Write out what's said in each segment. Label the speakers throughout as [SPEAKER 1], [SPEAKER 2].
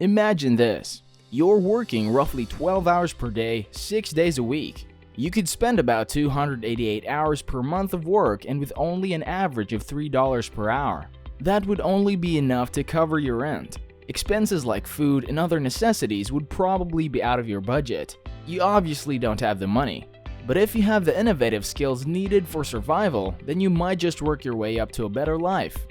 [SPEAKER 1] Imagine this. You're working roughly 12 hours per day, 6 days a week. You could spend about 288 hours per month of work and with only an average of $3 per hour. That would only be enough to cover your rent. Expenses like food and other necessities would probably be out of your budget. You obviously don't have the money. But if you have the innovative skills needed for survival, then you might just work your way up to a better life.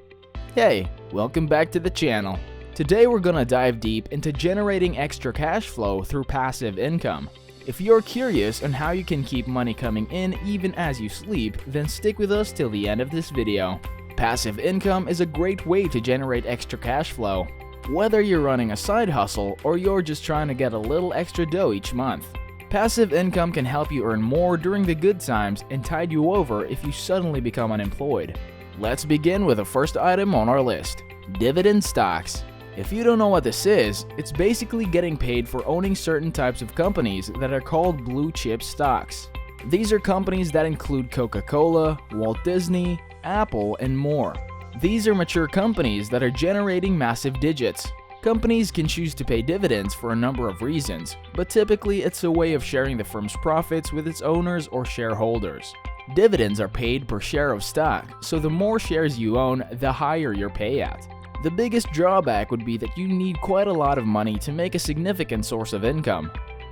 [SPEAKER 1] Hey, welcome back to the channel. Today we're gonna dive deep into generating extra cash flow through passive income. If you're curious on how you can keep money coming in even as you sleep, then stick with us till the end of this video. Passive income is a great way to generate extra cash flow, whether you're running a side hustle or you're just trying to get a little extra dough each month. Passive income can help you earn more during the good times and tide you over if you suddenly become unemployed. Let's begin with the first item on our list, dividend stocks. If you don't know what this is, it's basically getting paid for owning certain types of companies that are called blue chip stocks. These are companies that include Coca-Cola, Walt Disney, Apple, and more. These are mature companies that are generating massive digits. Companies can choose to pay dividends for a number of reasons, but typically it's a way of sharing the firm's profits with its owners or shareholders. Dividends are paid per share of stock, so the more shares you own, the higher your payout. The biggest drawback would be that you need quite a lot of money to make a significant source of income.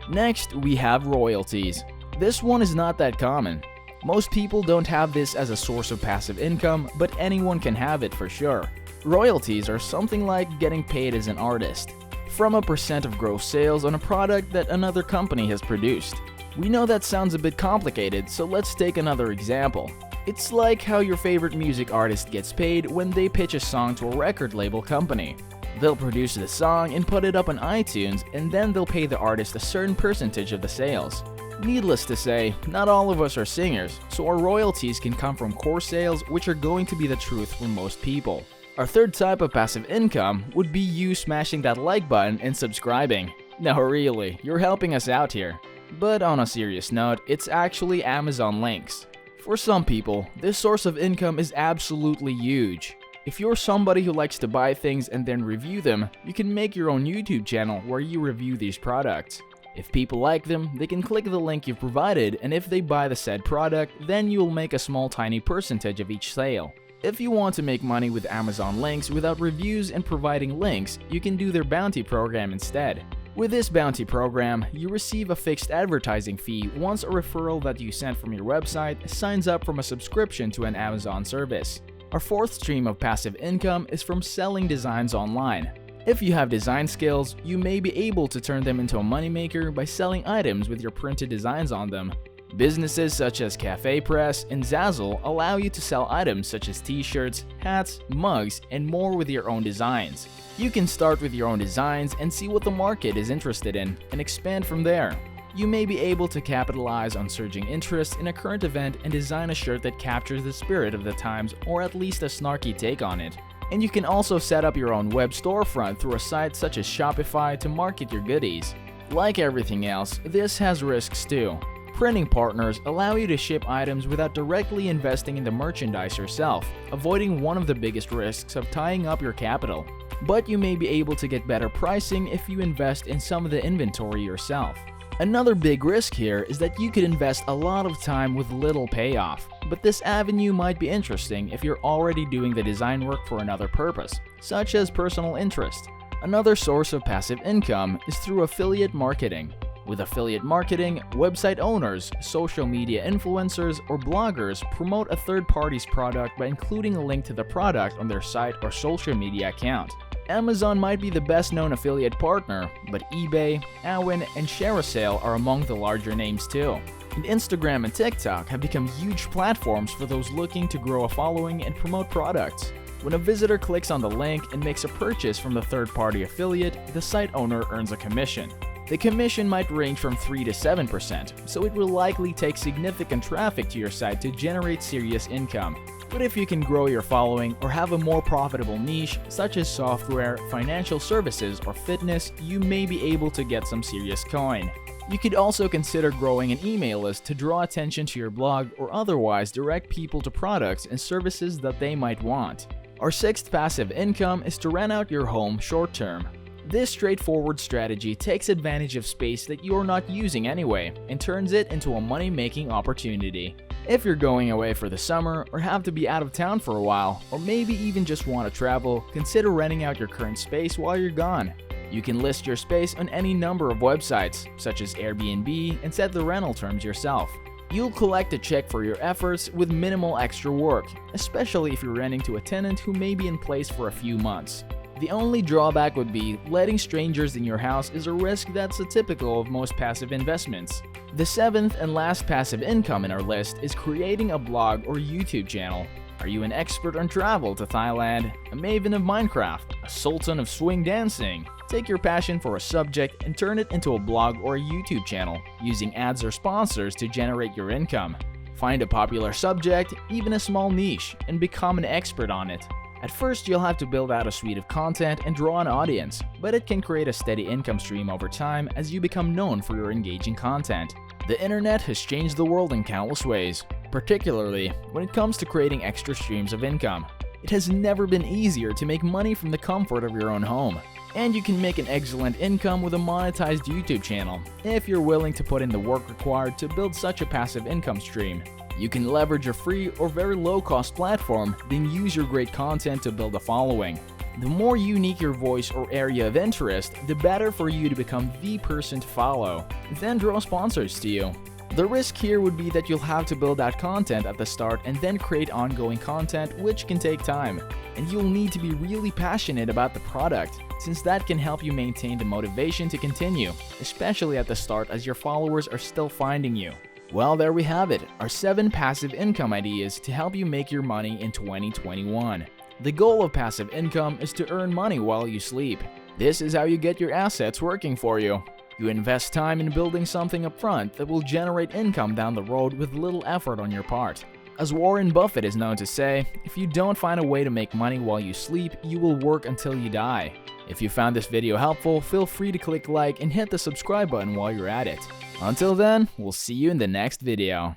[SPEAKER 1] Next, we have royalties. This one is not that common. Most people don't have this as a source of passive income, but anyone can have it for sure. Royalties are something like getting paid as an artist, from a percent of gross sales on a product that another company has produced. We know that sounds a bit complicated, so let's take another example. It's like how your favorite music artist gets paid when they pitch a song to a record label company. They'll produce the song and put it up on iTunes, and then they'll pay the artist a certain percentage of the sales. Needless to say, not all of us are singers, so our royalties can come from core sales, which are going to be the truth for most people. Our third type of passive income would be you smashing that like button and subscribing. No, really, you're helping us out here. But on a serious note, it's actually Amazon links. For some people, this source of income is absolutely huge. If you're somebody who likes to buy things and then review them, you can make your own YouTube channel where you review these products. If people like them, they can click the link you've provided, and if they buy the said product, then you'll make a small tiny percentage of each sale. If you want to make money with Amazon links without reviews and providing links, you can do their bounty program instead. With this bounty program, you receive a fixed advertising fee once a referral that you sent from your website signs up from a subscription to an Amazon service. Our fourth stream of passive income is from selling designs online. If you have design skills, you may be able to turn them into a moneymaker by selling items with your printed designs on them. Businesses such as Cafe Press and Zazzle allow you to sell items such as t-shirts, hats, mugs, and more with your own designs. You can start with your own designs and see what the market is interested in, and expand from there. You may be able to capitalize on surging interest in a current event and design a shirt that captures the spirit of the times, or at least a snarky take on it. And you can also set up your own web storefront through a site such as Shopify to market your goodies. Like everything else, this has risks too. Printing partners allow you to ship items without directly investing in the merchandise yourself, avoiding one of the biggest risks of tying up your capital. But you may be able to get better pricing if you invest in some of the inventory yourself. Another big risk here is that you could invest a lot of time with little payoff, but this avenue might be interesting if you're already doing the design work for another purpose, such as personal interest. Another source of passive income is through affiliate marketing. With affiliate marketing, website owners, social media influencers, or bloggers promote a third party's product by including a link to the product on their site or social media account. Amazon might be the best known affiliate partner, but eBay, Awin, and ShareASale are among the larger names too. And Instagram and TikTok have become huge platforms for those looking to grow a following and promote products. When a visitor clicks on the link and makes a purchase from the third-party affiliate, the site owner earns a commission. The commission might range from 3 to 7%, so it will likely take significant traffic to your site to generate serious income. But if you can grow your following or have a more profitable niche, such as software, financial services, or fitness, you may be able to get some serious coin. You could also consider growing an email list to draw attention to your blog or otherwise direct people to products and services that they might want. Our sixth passive income is to rent out your home short term. This straightforward strategy takes advantage of space that you're not using anyway and turns it into a money-making opportunity. If you're going away for the summer or have to be out of town for a while, or maybe even just want to travel, consider renting out your current space while you're gone. You can list your space on any number of websites, such as Airbnb, and set the rental terms yourself. You'll collect a check for your efforts with minimal extra work, especially if you're renting to a tenant who may be in place for a few months. The only drawback would be letting strangers in your house is a risk that's typical of most passive investments. The seventh and last passive income in our list is creating a blog or YouTube channel. Are you an expert on travel to Thailand, a maven of Minecraft, a sultan of swing dancing? Take your passion for a subject and turn it into a blog or a YouTube channel, using ads or sponsors to generate your income. Find a popular subject, even a small niche, and become an expert on it. At first, you'll have to build out a suite of content and draw an audience, but it can create a steady income stream over time as you become known for your engaging content. The internet has changed the world in countless ways, particularly when it comes to creating extra streams of income. It has never been easier to make money from the comfort of your own home. And you can make an excellent income with a monetized YouTube channel, if you're willing to put in the work required to build such a passive income stream. You can leverage a free or very low-cost platform, then use your great content to build a following. The more unique your voice or area of interest, the better for you to become the person to follow, then draw sponsors to you. The risk here would be that you'll have to build out content at the start and then create ongoing content, which can take time. And you'll need to be really passionate about the product, since that can help you maintain the motivation to continue, especially at the start as your followers are still finding you. Well, there we have it, our 7 passive income ideas to help you make your money in 2021. The goal of passive income is to earn money while you sleep. This is how you get your assets working for you. You invest time in building something up front that will generate income down the road with little effort on your part. As Warren Buffett is known to say, if you don't find a way to make money while you sleep, you will work until you die. If you found this video helpful, feel free to click like and hit the subscribe button while you're at it. Until then, we'll see you in the next video.